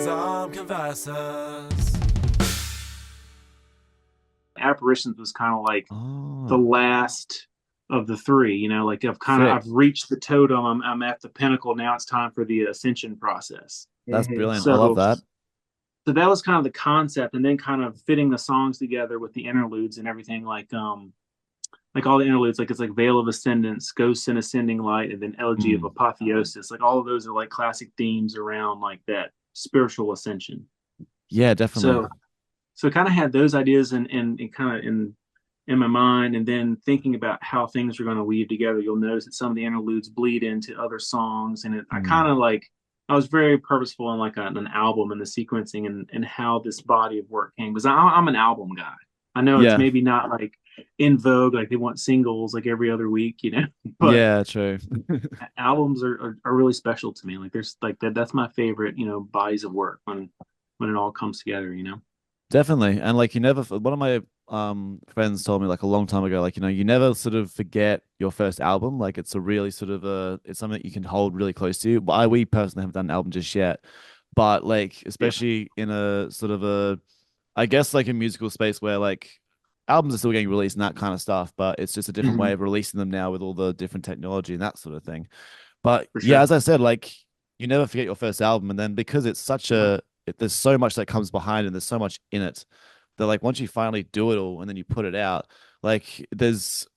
CHA5M Converses. Apparitions was kind of like the Oh, last of the three, like sick. I've reached the totem. I'm at the pinnacle. Now it's time for the ascension process. That's Hmm. brilliant. I love So that. so that was kind of the concept, and then kind of fitting the songs together with the interludes and everything, like all the interludes, like it's like Veil of Ascendance, Ghosts in Ascending Light, and then Elegy of Mm. Apotheosis. Like all of those are like classic themes around like that spiritual ascension. Yeah, definitely. So so I kind of had those ideas and kind of in my mind, and then thinking about how things are going to weave together. You'll notice that some of the interludes bleed into other songs, and I Mm. kind of like I was very purposeful in like an album and the sequencing and how this body of work came, because I'm an album guy. I know it's Yeah. maybe not like in vogue, like they want singles like every other week, but Yeah, true. albums are really special to me. Like there's like that's my favorite, bodies of work when it all comes together. Definitely. And like you never one of my friends told me like a long time ago, like, you never sort of forget your first album. Like it's a really sort of it's something that you can hold really close to. But we personally haven't done an album just yet. But like Yeah. especially in a sort of I guess like a musical space where like albums are still getting released and that kind of stuff, but it's just a different way Mhm. of releasing them now with all the different technology and that sort of thing. But For yeah, sure. as I said, like you never forget your first album, and then because it's such there's so much that comes behind and there's so much in it that like once you finally do it all and then you put it out, like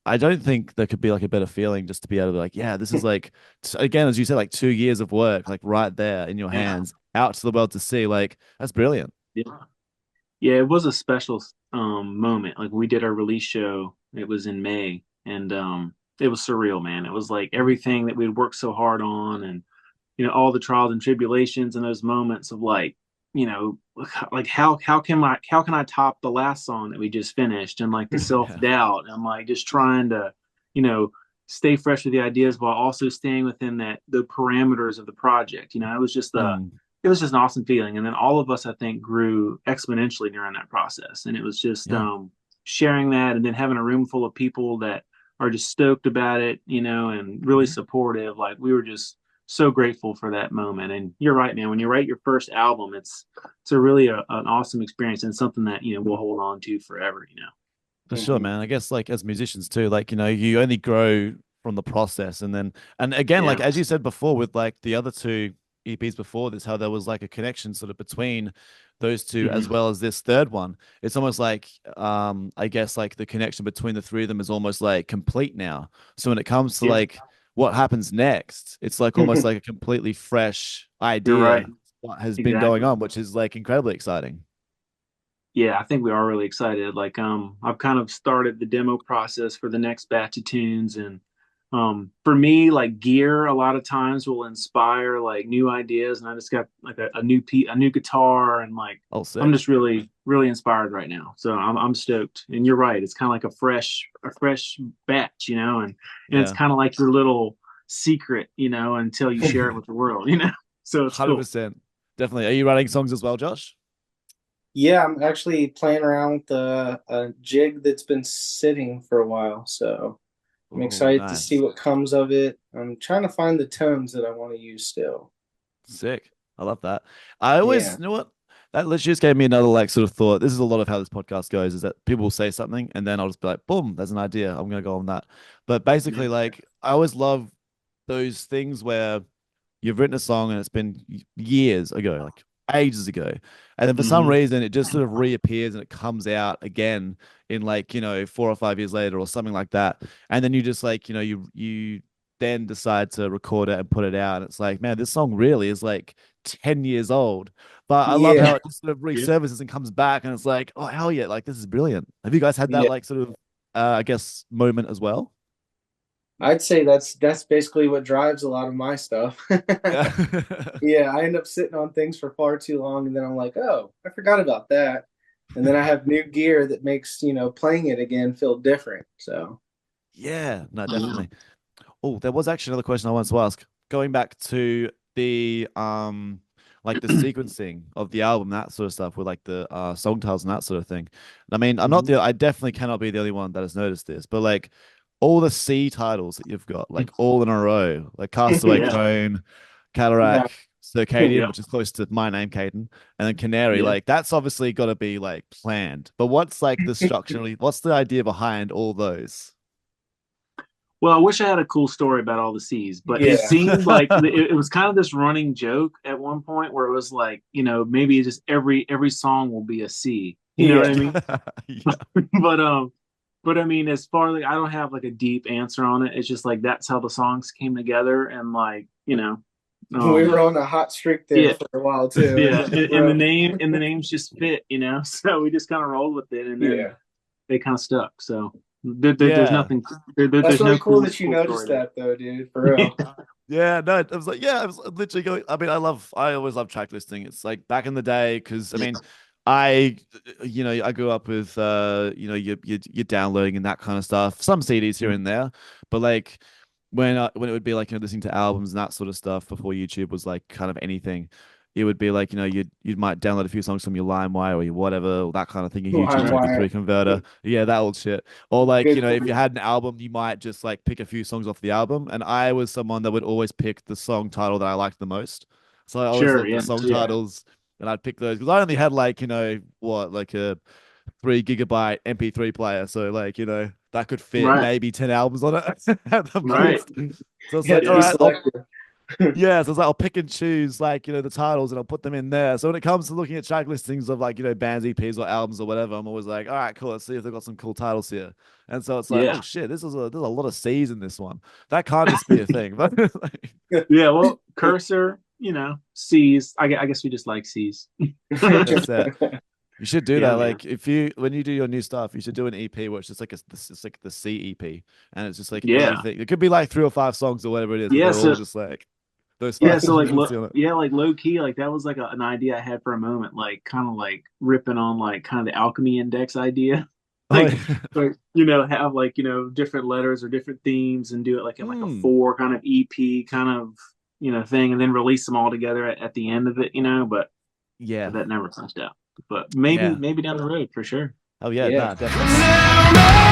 I don't think there could be like a better feeling just to be able to be like, yeah, this is like again, as you said, like 2 years of work, like right there in your Yeah. hands, out to the world to see. Like that's brilliant. Yeah. Yeah, it was a special moment. Like we did our release show, it was in May, and it was surreal, man. It was like everything that we'd worked so hard on, and all the trials and tribulations and those moments of like, you know, like how can I top the last song that we just finished, and like the Yeah. self-doubt and like just trying to, you know, stay fresh with the ideas while also staying within that the parameters of the project. Mm. It was just an awesome feeling. And then all of us, I think, grew exponentially during that process. And it was just Yeah. sharing that, and then having a room full of people that are just stoked about it, and really Mhm. supportive. Like we were just so grateful for that moment. And you're right, man. When you write your first album, it's a really an awesome experience, and something that we'll hold on to forever. For sure, Hmm. man. I guess like as musicians too, like, you only grow from the process. And again, like Yeah. as you said before, with like the other two EPs before this, how there was like a connection sort of between those two as Mhm. well as this third one. It's almost like I guess like the connection between the three of them is almost like complete now. So when it comes to Yeah. like what happens next, it's like almost like a completely fresh You're right. idea what has been going Exactly. on, which is like incredibly exciting. Yeah, I think we are really excited. Like, I've kind of started the demo process for the next batch of tunes, and for me, like gear, a lot of times will inspire like new ideas, and I just got like a new guitar, and like Oh, I'm sick. just really really inspired right now. So I'm stoked. And you're right, it's kind of like a fresh batch, and it's Yeah. kind of like your little secret, until you share it with the world. So it's cool. 100%. Definitely. Are you writing songs as well, Josh? Yeah, I'm actually playing around with a jig that's been sitting for a while, so I'm Oh, excited to see nice. what comes of it. I'm trying to find the tones that I want to use still. Sick. I love that. I always, Yeah. you know what? That literally just gave me another like sort of thought. This is a lot of how this podcast goes, is that people will say something and then I'll just be like, boom, there's an idea. I'm gonna go on that. But Yeah. basically, like I always love those things where you've written a song and it's been years ago, like ages ago. And then for some Hmm. reason it just sort of reappears and it comes out again in like, 4 or 5 years later or something like that. And then you just like, you then decide to record it and put it out. And it's like, man, this song really is like 10 years old. But I love how Yeah. it just sort of Yeah. resurfaces and comes back and it's like, oh hell yeah, like this is brilliant. Have you guys had that Yeah. like sort of I guess moment as well? I'd say that's basically what drives a lot of my stuff. Yeah. Yeah, I end up sitting on things for far too long, and then I'm like, oh, I forgot about that. And then I have new gear that makes, playing it again feel different. So, Yeah, no, Yeah. definitely. Oh, there was actually another question I wanted to ask. Going back to the like the sequencing of the album, that sort of stuff with like the song titles and that sort of thing. I mean, Mhm. I definitely cannot be the only one that has noticed this, but like all the C titles that you've got, like all in a row, like Castaway Yeah. Cone, yeah. Cataract, Circadian, Yeah. which is close to my name, Caden, and then Canary. Yeah. Like that's obviously got to be like planned. But what's like the structurally? What's the idea behind all those? Well, I wish I had a cool story about all the C's, but it Yeah. seemed like it was kind of this running joke at one point where it was like, maybe just every song will be a C. You know what I Yeah. mean? Yeah. But I mean, as far like I don't have like a deep answer on it. It's just like that's how the songs came together, and like We were on a hot streak there yeah, for a while too. yeah, and Bro. the names just fit. So we just kind of rolled with it, and then Yeah. they kind of stuck. So there's Yeah. nothing. That's There's really no cool cool that you story noticed there. that though, dude. For real. Yeah, no, I was like, yeah, I was literally going. I mean, I always love track listing. It's like back in the day, because I mean, I, I grew up with, you're downloading and that kind of stuff. Some CDs here and there, but like when it would be like listening to albums and that sort of stuff before YouTube was like kind of anything. It would be like, you might download a few songs from your LimeWire or your whatever, or that kind of thing, your YouTube Right. LimeWire. MP3 converter. Yeah, that old shit. Or like, Good. if you had an album, you might just like pick a few songs off the album. And I was someone that would always pick the song title that I liked the most. So I always Sure. looked at Yeah. song Yeah. titles and I'd pick those because I only had like, like a 3 GB MP3 player. So like, that could fit Right. maybe 10 albums on it at the Right. most. So it's You had like, to all be right, selective. yeah, so it's like I'll pick and choose like, the titles and I'll put them in there. So when it comes to looking at track listings of like, bands, EPs or albums or whatever, I'm always like, all right, cool, let's see if they've got some cool titles here. And so it's like, oh Yeah. shit, there's a lot of C's in this one. That can't just be a thing. But like, Yeah. Well, cursor. C's. I guess we just like C's. that's it. You should do Yeah, that. man. Like when you do your new stuff, you should do an EP where it's just like it's like the C EP, and it's just like Yeah. anything. It could be like 3 or 5 songs or whatever it is, but Yeah. they're all So just like those yeah. five So like songs on it. like low key, like that was like an idea I had for a moment, like kind of like ripping on like kind of the Alchemy Index idea. Oh, Like, yeah. have like different letters or different themes, and do it like in like a Hmm. 4 kind of EP kind of thing, and then release them all together at the end of it. Yeah. But that never fleshed out. But Yeah. maybe down the road for sure. Oh yeah, Yeah. nah, definitely.